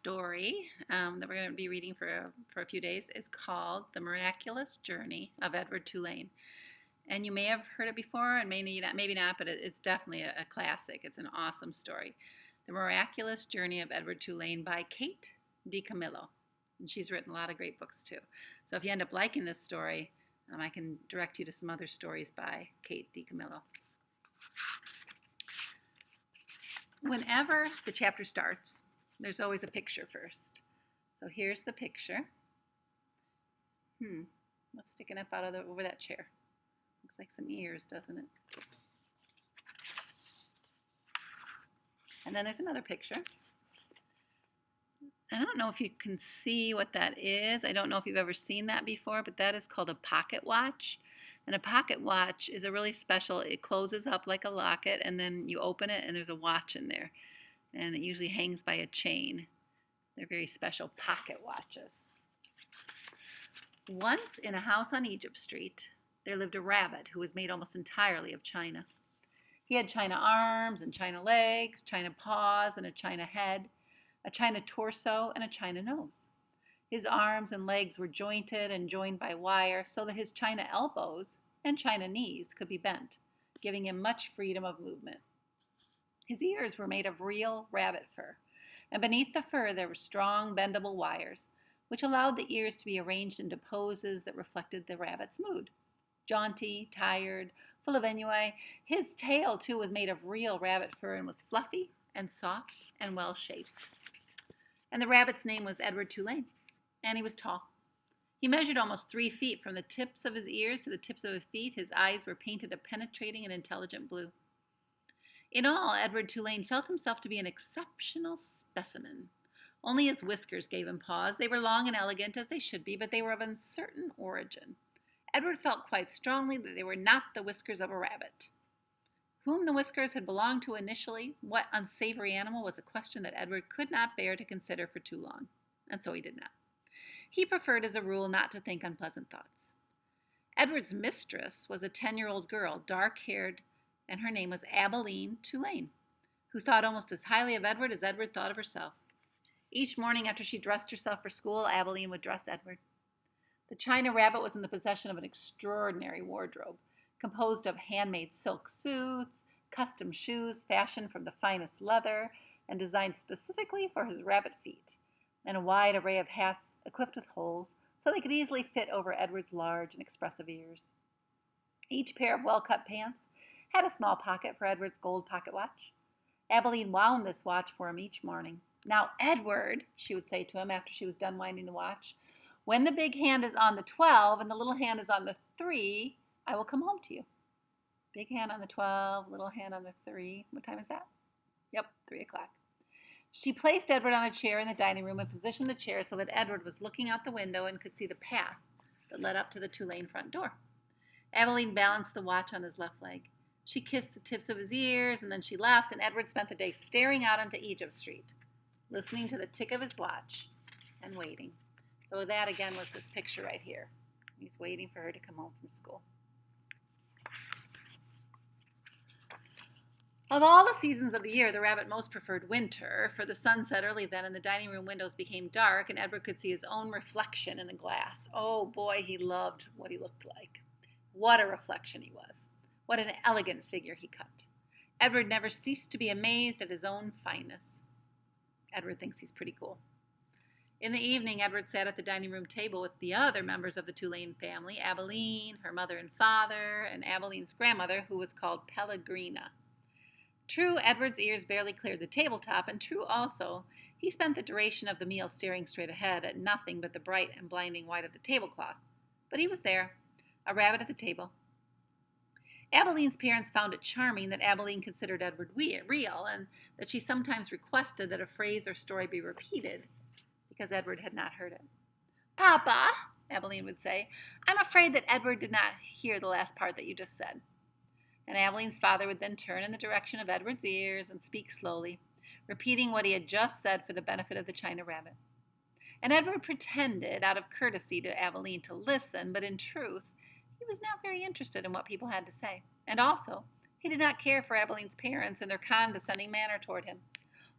story that we're going to be reading for a few days is called The Miraculous Journey of Edward Tulane. And you may have heard it before and maybe not, but it's definitely a classic. It's an awesome story. The Miraculous Journey of Edward Tulane by Kate DiCamillo. And she's written a lot of great books too. So if you end up liking this story, I can direct you to some other stories by Kate DiCamillo. Whenever the chapter starts, there's always a picture first. So here's the picture. What's sticking up out of over that chair? Looks like some ears, doesn't it? And then there's another picture. I don't know if you can see what that is. I don't know if you've ever seen that before, but that is called a pocket watch. And a pocket watch is a really special, it closes up like a locket, and then you open it and there's a watch in there. And it usually hangs by a chain. They're very special pocket watches. Once in a house on Egypt Street, there lived a rabbit who was made almost entirely of china. He had china arms and china legs, china paws and a china head, a china torso and a china nose. His arms and legs were jointed and joined by wire so that his china elbows and china knees could be bent, giving him much freedom of movement. His ears were made of real rabbit fur, and beneath the fur there were strong, bendable wires, which allowed the ears to be arranged into poses that reflected the rabbit's mood. Jaunty, tired, full of ennui, his tail, too, was made of real rabbit fur and was fluffy and soft and well-shaped. And the rabbit's name was Edward Tulane. And he was tall. He measured almost 3 feet from the tips of his ears to the tips of his feet. His eyes were painted a penetrating and intelligent blue. In all, Edward Tulane felt himself to be an exceptional specimen. Only his whiskers gave him pause. They were long and elegant, as they should be, but they were of uncertain origin. Edward felt quite strongly that they were not the whiskers of a rabbit. Whom the whiskers had belonged to initially, what unsavory animal, was a question that Edward could not bear to consider for too long, and so he did not. He preferred, as a rule, not to think unpleasant thoughts. Edward's mistress was a 10-year-old girl, dark-haired, and her name was Abilene Tulane, who thought almost as highly of Edward as Edward thought of herself. Each morning after she dressed herself for school, Abilene would dress Edward. The china rabbit was in the possession of an extraordinary wardrobe, composed of handmade silk suits, custom shoes fashioned from the finest leather, and designed specifically for his rabbit feet, and a wide array of hats equipped with holes so they could easily fit over Edward's large and expressive ears. Each pair of well-cut pants had a small pocket for Edward's gold pocket watch. Abilene wound this watch for him each morning. "Now, Edward," she would say to him after she was done winding the watch, "when the big hand is on the 12 and the little hand is on the 3, I will come home to you." Big hand on the 12, little hand on the 3. What time is that? Yep, 3 o'clock. She placed Edward on a chair in the dining room and positioned the chair so that Edward was looking out the window and could see the path that led up to the Tulane front door. Abilene balanced the watch on his left leg. She kissed the tips of his ears, and then she left, and Edward spent the day staring out onto Egypt Street, listening to the tick of his watch and waiting. So that, again, was this picture right here. He's waiting for her to come home from school. Of all the seasons of the year, the rabbit most preferred winter, for the sun set early then and the dining room windows became dark, and Edward could see his own reflection in the glass. Oh boy, he loved what he looked like. What a reflection he was. What an elegant figure he cut. Edward never ceased to be amazed at his own fineness. Edward thinks he's pretty cool. In the evening, Edward sat at the dining room table with the other members of the Tulane family, Abilene, her mother and father, and Abilene's grandmother, who was called Pellegrina. True, Edward's ears barely cleared the tabletop, and true also, he spent the duration of the meal staring straight ahead at nothing but the bright and blinding white of the tablecloth. But he was there, a rabbit at the table. Abilene's parents found it charming that Abilene considered Edward real, and that she sometimes requested that a phrase or story be repeated, because Edward had not heard it. "Papa," Abilene would say, "I'm afraid that Edward did not hear the last part that you just said." And Abilene's father would then turn in the direction of Edward's ears and speak slowly, repeating what he had just said for the benefit of the china rabbit. And Edward pretended, out of courtesy to Abilene, to listen, but in truth, he was not very interested in what people had to say. And also, he did not care for Abilene's parents and their condescending manner toward him.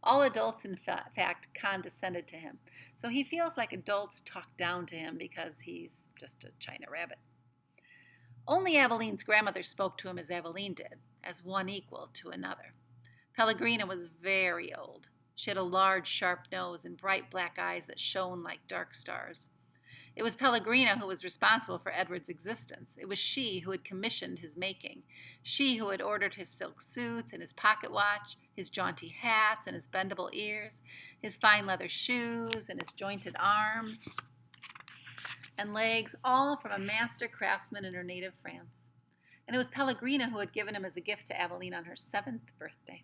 All adults, in fact, condescended to him. So he feels like adults talk down to him because he's just a China rabbit. Only Aveline's grandmother spoke to him as Aveline did, as one equal to another. Pellegrina was very old. She had a large, sharp nose and bright black eyes that shone like dark stars. It was Pellegrina who was responsible for Edward's existence. It was she who had commissioned his making, she who had ordered his silk suits and his pocket watch, his jaunty hats and his bendable ears, his fine leather shoes and his jointed arms and legs, all from a master craftsman in her native France. And it was Pellegrina who had given him as a gift to Aveline on her 7th birthday.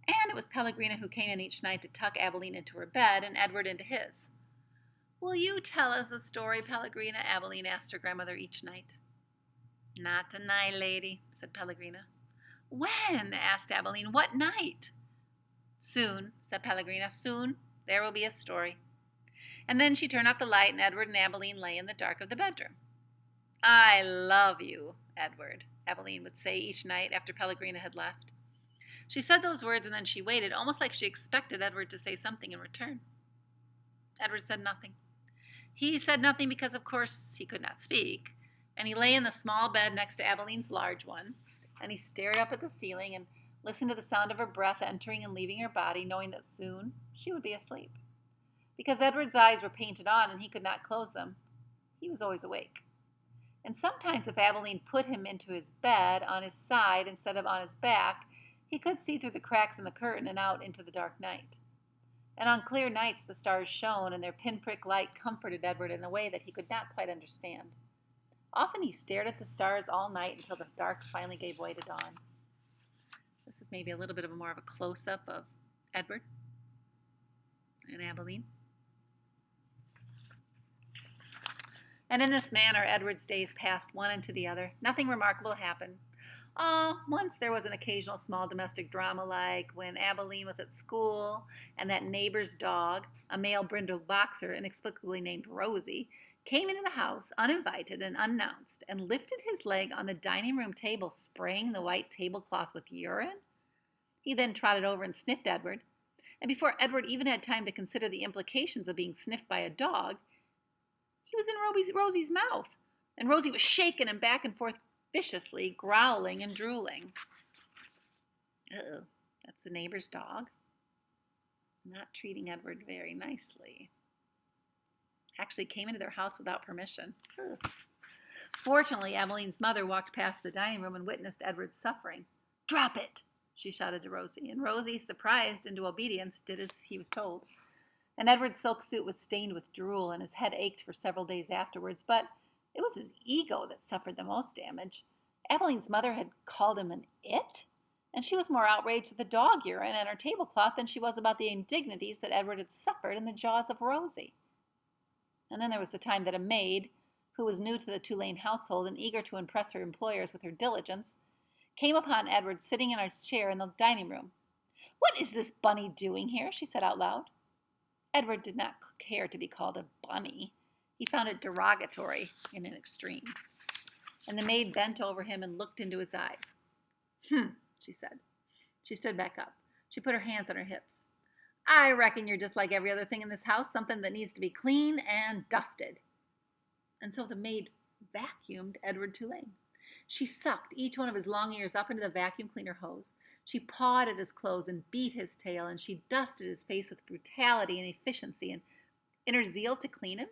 And it was Pellegrina who came in each night to tuck Aveline into her bed and Edward into his. "Will you tell us a story, Pellegrina?" Aveline asked her grandmother each night. "Not tonight, lady," said Pellegrina. "When?" asked Aveline. "What night?" "Soon," said Pellegrina. "Soon there will be a story." And then she turned off the light, and Edward and Aveline lay in the dark of the bedroom. "I love you, Edward," Aveline would say each night after Pellegrina had left. She said those words, and then she waited, almost like she expected Edward to say something in return. Edward said nothing. He said nothing because, of course, he could not speak, and he lay in the small bed next to Aveline's large one, and he stared up at the ceiling and listened to the sound of her breath entering and leaving her body, knowing that soon she would be asleep. Because Edward's eyes were painted on and he could not close them, he was always awake. And sometimes if Aveline put him into his bed on his side instead of on his back, he could see through the cracks in the curtain and out into the dark night. And on clear nights the stars shone, and their pinprick light comforted Edward in a way that he could not quite understand. Often he stared at the stars all night until the dark finally gave way to dawn. This is maybe a little bit of more of a close-up of Edward and Aveline. And in this manner, Edward's days passed one into the other. Nothing remarkable happened. Once there was an occasional small domestic drama, like when Aveline was at school and that neighbor's dog, a male brindle boxer inexplicably named Rosie, came into the house uninvited and unannounced and lifted his leg on the dining room table, spraying the white tablecloth with urine. He then trotted over and sniffed Edward, and before Edward even had time to consider the implications of being sniffed by a dog, he was in Rosie's mouth, and Rosie was shaking him back and forth viciously, growling and drooling. Uh-oh, that's the neighbor's dog. Not treating Edward very nicely. Actually came into their house without permission. Ugh. Fortunately, Aveline's mother walked past the dining room and witnessed Edward's suffering. "Drop it," she shouted to Rosie, and Rosie, surprised into obedience, did as he was told. And Edward's silk suit was stained with drool, and his head ached for several days afterwards, but it was his ego that suffered the most damage. Aveline's mother had called him an it, and she was more outraged at the dog urine and her tablecloth than she was about the indignities that Edward had suffered in the jaws of Rosie. And then there was the time that a maid, who was new to the Tulane household and eager to impress her employers with her diligence, came upon Edward sitting in his chair in the dining room. "What is this bunny doing here?" she said out loud. Edward did not care to be called a bunny. He found it derogatory in an extreme. And the maid bent over him and looked into his eyes. She said. She stood back up. She put her hands on her hips. "I reckon you're just like every other thing in this house, something that needs to be clean and dusted." And so the maid vacuumed Edward Tulane. She sucked each one of his long ears up into the vacuum cleaner hose. She pawed at his clothes and beat his tail, and she dusted his face with brutality and efficiency, and in her zeal to clean him,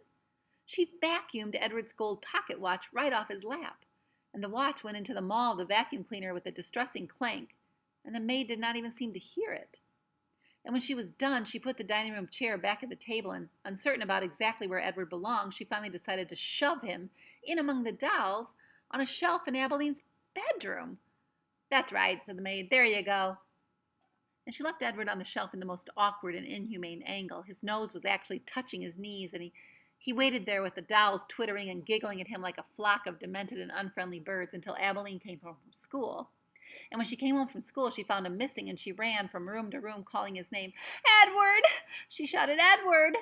she vacuumed Edward's gold pocket watch right off his lap, and the watch went into the maw of the vacuum cleaner with a distressing clank, and the maid did not even seem to hear it. And when she was done, she put the dining room chair back at the table, and uncertain about exactly where Edward belonged, she finally decided to shove him in among the dolls on a shelf in Aveline's bedroom. "That's right," said the maid. "There you go." And she left Edward on the shelf in the most awkward and inhumane angle. His nose was actually touching his knees, and he waited there with the dolls twittering and giggling at him like a flock of demented and unfriendly birds until Aveline came home from school. And when she came home from school, she found him missing, and she ran from room to room calling his name. "Edward!" she shouted. "Edward!"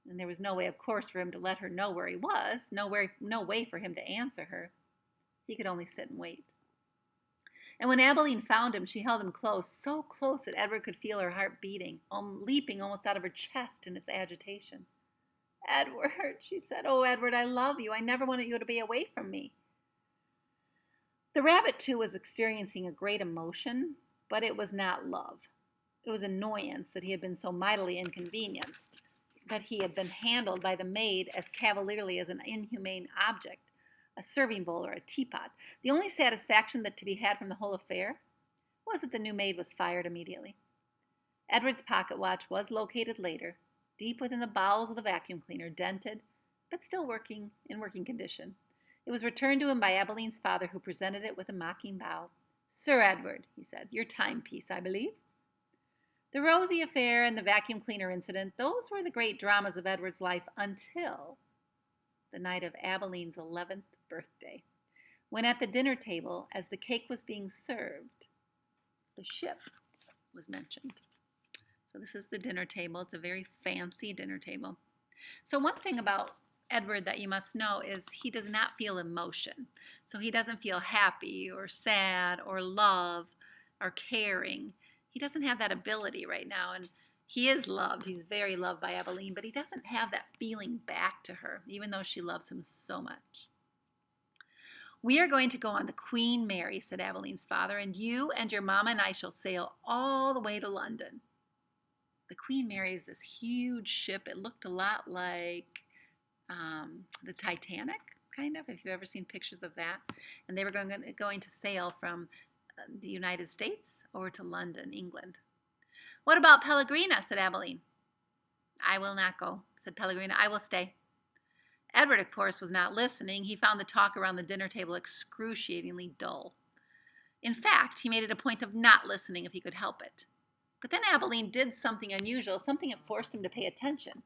And there was no way, of course, for him to let her know where he was, no way for him to answer her. He could only sit and wait. And when Abilene found him, she held him close, so close that Edward could feel her heart beating, leaping almost out of her chest in its agitation. "Edward," she said. "Oh, Edward, I love you. I never wanted you to be away from me." The rabbit, too, was experiencing a great emotion, but it was not love. It was annoyance that he had been so mightily inconvenienced, that he had been handled by the maid as cavalierly as an inhumane object, a serving bowl or a teapot. The only satisfaction that to be had from the whole affair was that the new maid was fired immediately. Edward's pocket watch was located later, deep within the bowels of the vacuum cleaner, dented, but still in working condition. It was returned to him by Abeline's father, who presented it with a mocking bow. "Sir Edward," he said, "your timepiece, I believe." The Rosie affair and the vacuum cleaner incident, those were the great dramas of Edward's life until the night of Abeline's 11th birthday, when at the dinner table, as the cake was being served, the ship was mentioned. So this is the dinner table. It's a very fancy dinner table. So one thing about Edward that you must know is he does not feel emotion. So he doesn't feel happy or sad or love or caring. He doesn't have that ability right now, and he is loved. He's very loved by Abilene, but he doesn't have that feeling back to her, even though she loves him so much. "We are going to go on the Queen Mary," said Abeline's father, "and you and your mama and I shall sail all the way to London." The Queen Mary is this huge ship. It looked a lot like the Titanic, kind of, if you've ever seen pictures of that. And they were going to sail from the United States over to London, England. "What about Pellegrina?" said Abilene. "I will not go," said Pellegrina. "I will stay." Edward, of course, was not listening. He found the talk around the dinner table excruciatingly dull. In fact, he made it a point of not listening if he could help it. But then Abilene did something unusual, something that forced him to pay attention.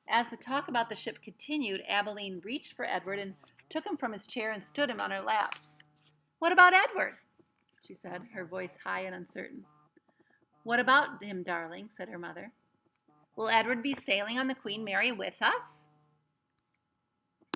As the talk about the ship continued, Abilene reached for Edward and took him from his chair and stood him on her lap. "What about Edward?" she said, her voice high and uncertain. "What about him, darling?" said her mother. "Will Edward be sailing on the Queen Mary with us?"